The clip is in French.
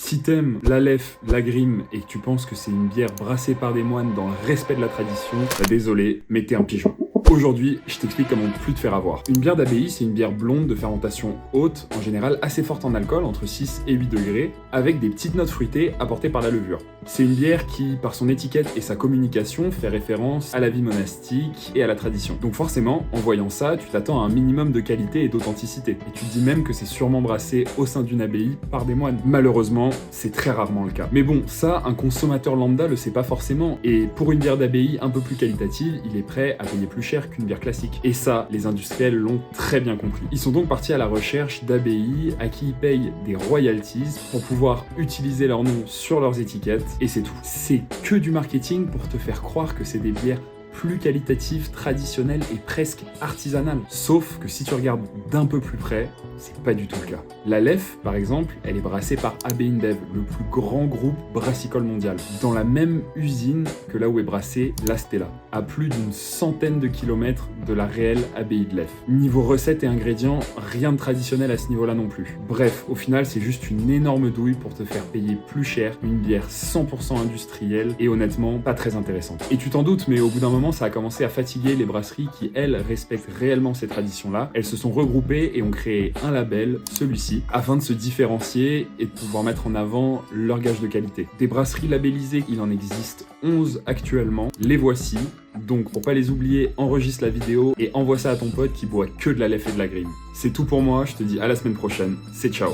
Si t'aimes la Leffe, la Grim et que tu penses que c'est une bière brassée par des moines dans le respect de la tradition, bah désolé, mais t'es un pigeon. Aujourd'hui, je t'explique comment plus te faire avoir. Une bière d'abbaye, c'est une bière blonde de fermentation haute, en général assez forte en alcool, entre 6 et 8 degrés, avec des petites notes fruitées apportées par la levure. C'est une bière qui, par son étiquette et sa communication, fait référence à la vie monastique et à la tradition. Donc forcément, en voyant ça, tu t'attends à un minimum de qualité et d'authenticité. Et tu te dis même que c'est sûrement brassé au sein d'une abbaye par des moines. Malheureusement, c'est très rarement le cas. Mais bon, ça, un consommateur lambda le sait pas forcément, et pour une bière d'abbaye un peu plus qualitative, il est prêt à payer plus cher qu'une bière classique. Et ça, les industriels l'ont très bien compris. Ils sont donc partis à la recherche d'abbayes à qui ils payent des royalties pour pouvoir utiliser leur nom sur leurs étiquettes, et c'est tout. C'est que du marketing pour te faire croire que c'est des bières plus qualitatives, traditionnelles et presque artisanales. Sauf que si tu regardes d'un peu plus près, c'est pas du tout le cas. La Leffe, par exemple, elle est brassée par AB InBev, le plus grand groupe brassicole mondial, dans la même usine que là où est brassée la Stella, à plus d'une centaine de kilomètres de la réelle abbaye de Leffe. Niveau recettes et ingrédients, rien de traditionnel à ce niveau-là non plus. Bref, au final, c'est juste une énorme douille pour te faire payer plus cher une bière 100% industrielle et honnêtement pas très intéressante. Et tu t'en doutes, mais au bout d'un moment, ça a commencé à fatiguer les brasseries qui, elles, respectent réellement ces traditions-là. Elles se sont regroupées et ont créé un label, celui-ci, afin de se différencier et de pouvoir mettre en avant leur gage de qualité. Des brasseries labellisées, il en existe 11 actuellement. Les voici. Donc, pour pas les oublier, enregistre la vidéo et envoie ça à ton pote qui boit que de la Leffe et de la Grim. C'est tout pour moi, je te dis à la semaine prochaine. C'est ciao.